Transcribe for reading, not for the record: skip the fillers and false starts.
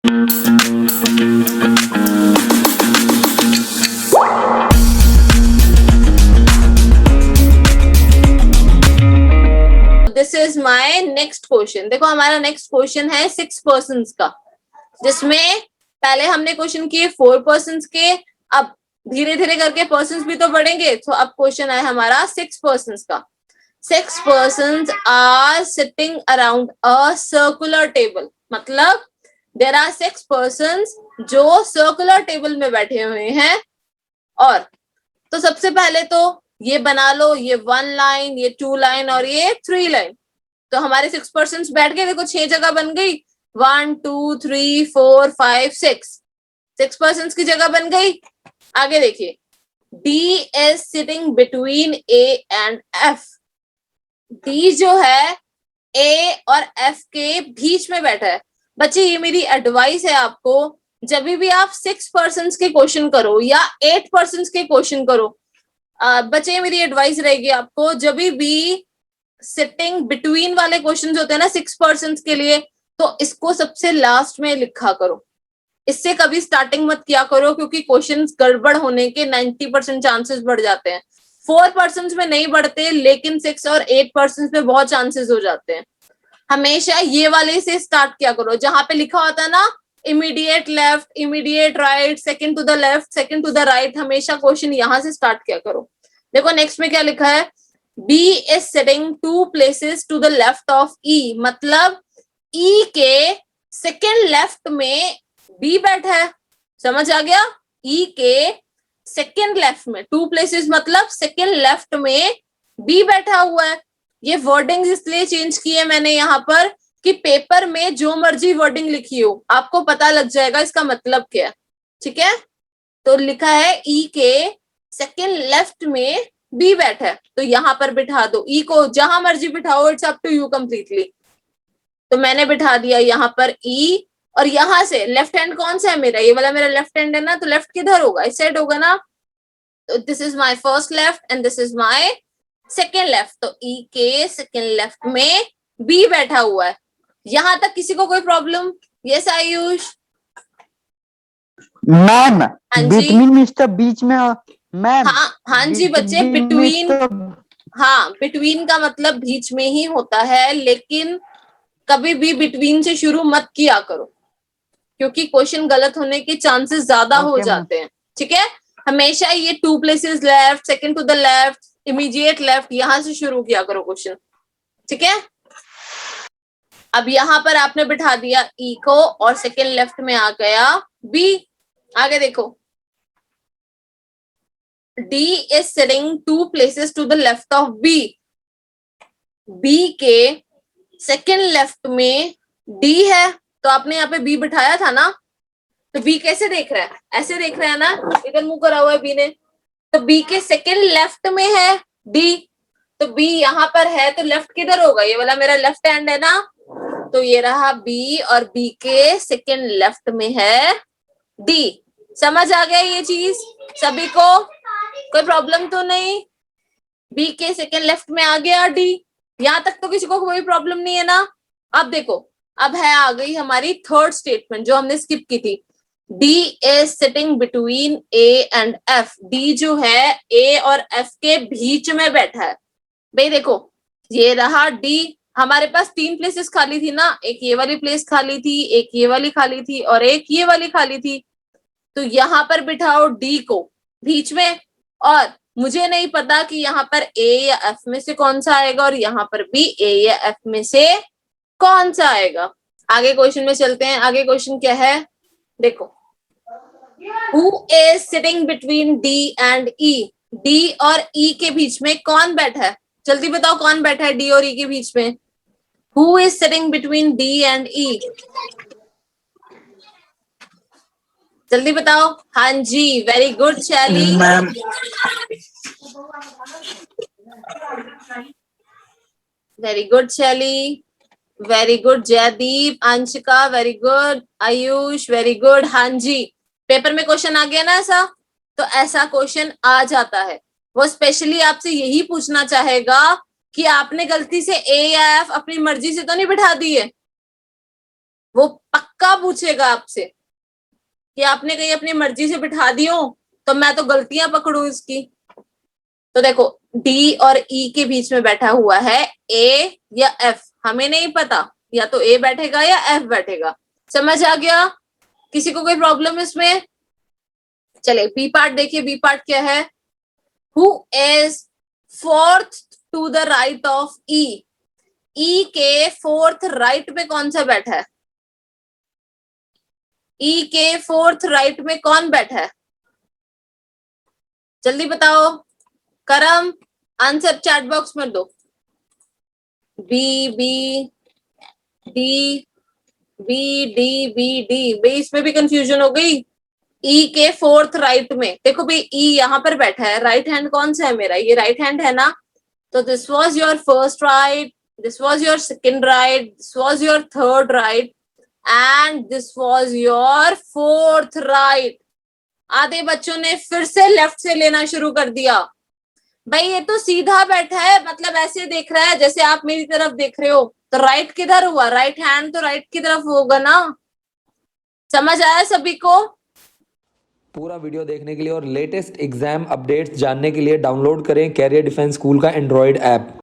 This is my next question. देखो हमारा next question है 6 पर्सन्स का, जिसमें पहले हमने क्वेश्चन किए 4 पर्सन्स के, अब धीरे धीरे करके पर्सन्स भी तो बढ़ेंगे, तो अब क्वेश्चन है हमारा 6 पर्सन्स का। 6 persons are sitting around a circular table, मतलब there are 6 persons जो circular table में बैठे हुए हैं। और तो सबसे पहले तो ये बना लो, ये 1 लाइन, ये 2 लाइन और ये 3 लाइन। तो हमारे 6 पर्सन्स बैठ गए, देखो 6 जगह बन गई, 1 2 3 4 5 6 पर्सन्स की जगह बन गई। आगे देखिए, D is sitting between A and F। D जो है A और F के बीच में बैठा है। बच्चे ये मेरी एडवाइस है आपको, जब भी आप 6 पर्सन्स के क्वेश्चन करो या 8 पर्सन्स के क्वेश्चन करो, बच्चे मेरी एडवाइस रहेगी आपको, जब भी सिटिंग बिटवीन वाले क्वेश्चन होते हैं ना 6 पर्सन्स के लिए, तो इसको सबसे लास्ट में लिखा करो। इससे कभी स्टार्टिंग मत किया करो, क्योंकि क्वेश्चंस गड़बड़ होने के 90% चांसेस बढ़ जाते हैं। 4 पर्सन्स में नहीं बढ़ते, लेकिन 6 और 8 पर्सन्स में बहुत चांसेस हो जाते हैं। हमेशा ये वाले से स्टार्ट किया करो, जहां पे लिखा होता है ना immediate left, immediate right, second to the left, second to the right, हमेशा क्वेश्चन यहां से स्टार्ट किया करो। देखो नेक्स्ट में क्या लिखा है, B is sitting 2 places to the left of E, मतलब E के सेकंड लेफ्ट में B बैठा है। समझ आ गया? E के सेकंड लेफ्ट में 2 places मतलब सेकंड लेफ्ट में B बैठा हुआ है। ये वर्डिंग इसलिए चेंज की है मैंने यहाँ पर कि पेपर में जो मर्जी वर्डिंग लिखी हो आपको पता लग जाएगा इसका मतलब क्या है। ठीक है, तो लिखा है E के सेकंड लेफ्ट में B बैठा है, तो यहाँ पर बिठा दो। E को जहां मर्जी बिठाओ, it's up to you completely. तो मैंने बिठा दिया यहाँ पर E, और यहाँ से लेफ्ट हैंड कौन सा है मेरा, ये वाला मेरा लेफ्ट हैंड है ना, तो लेफ्ट किधर होगा, इस साइड होगा ना। तो this is my first left and this is my second left. तो E के सेकेंड लेफ्ट में B बैठा हुआ है। यहाँ तक किसी को कोई प्रॉब्लम? यस आयुष? मैम हाँ जी, बिटवीन मिस्टर बीच में मैम। हाँ जी बच्चे, बिटवीन, हाँ बिटवीन का मतलब बीच में ही होता है, लेकिन कभी भी बिटवीन से शुरू मत किया करो, क्योंकि क्वेश्चन गलत होने के चांसेस ज्यादा हो जाते हैं। ठीक है, हमेशा ये 2 places left, second to the left, immediate left, यहां से शुरू किया करो क्वेश्चन। ठीक है, अब यहाँ पर आपने बिठा दिया E को और सेकंड लेफ्ट में आ गया B। आगे देखो, D is sitting 2 places to the left of B। B के सेकंड लेफ्ट में D है, तो आपने यहाँ पे B बिठाया था ना, तो B कैसे देख रहा है, ऐसे देख रहा है ना, इधर मुंह करा हुआ है B ने, तो B के सेकंड लेफ्ट में है D, तो B यहाँ पर है, तो लेफ्ट किधर होगा, ये वाला मेरा लेफ्ट हैंड है ना, तो ये रहा B, और B के सेकंड लेफ्ट में है D। समझ आ गया ये चीज सभी को? कोई प्रॉब्लम तो नहीं? B के सेकंड लेफ्ट में आ गया D, यहाँ तक तो किसी को कोई प्रॉब्लम नहीं है ना। अब देखो, अब है आ गई हमारी थर्ड स्टेटमेंट जो हमने स्किप की थी। D is sitting between A and F। D जो है A और F के बीच में बैठा है। भाई देखो, ये रहा D, हमारे पास 3 प्लेसेस खाली थी ना, एक ये वाली प्लेस खाली थी, एक ये वाली खाली थी और एक ये वाली खाली थी। तो यहाँ पर बिठाओ D को बीच में, और मुझे नहीं पता कि यहाँ पर A या F में से कौन सा आएगा, और यहाँ पर भी A या F में से कौन सा आएगा। आगे क्वेश्चन में चलते हैं। आगे क्वेश्चन क्या है, देखो, Who is sitting between D and E? D और E के बीच में कौन बैठा है, जल्दी बताओ कौन बैठा है D और E के बीच में? Who is sitting between D and E? जल्दी बताओ। हाँ जी, very good Shaili ma'am. Very good Shaili, very good Jaydeep, Anshika very good, Ayush very good. हाँ जी, पेपर में क्वेश्चन आ गया ना ऐसा, तो ऐसा क्वेश्चन आ जाता है। वो स्पेशली आपसे यही पूछना चाहेगा कि आपने गलती से A या F अपनी मर्जी से तो नहीं बिठा दी है, वो पक्का पूछेगा आपसे कि आपने कहीं अपनी मर्जी से बिठा दी हो तो मैं तो गलतियां पकड़ू इसकी। तो देखो डी और ई के बीच में बैठा हुआ है ए या एफ, हमें नहीं पता, या तो ए बैठेगा या एफ बैठेगा। समझ आ गया? किसी को कोई प्रॉब्लम इसमें? चले बी पार्ट देखिए, बी पार्ट क्या है? Who is fourth to the right of E. E के फोर्थ राइट में कौन सा बैठा है? ई के फोर्थ राइट में कौन बैठा है? जल्दी बताओ। करम आंसर चैट बॉक्स में दो। B B D B D B D, भाई इसमें भी कंफ्यूजन हो गई। ई के फोर्थ राइट में देखो भाई, ई यहाँ पर बैठा है, राइट हैंड कौन सा है मेरा? ये राइट हैंड है ना। तो this was your first right, this was your second right, this was your third right and this was your fourth right. आधे बच्चों ने फिर से लेफ्ट से लेना शुरू कर दिया। भाई ये तो सीधा बैठा है, मतलब ऐसे देख रहा है जैसे आप मेरी तरफ देख रहे हो, तो राइट किधर हुआ? राइट हैंड तो राइट की तरफ होगा ना। समझ आया सभी को? पूरा वीडियो देखने के लिए और लेटेस्ट एग्जाम अपडेट्स जानने के लिए डाउनलोड करें कैरियर डिफेंस स्कूल का एंड्रॉयड ऐप।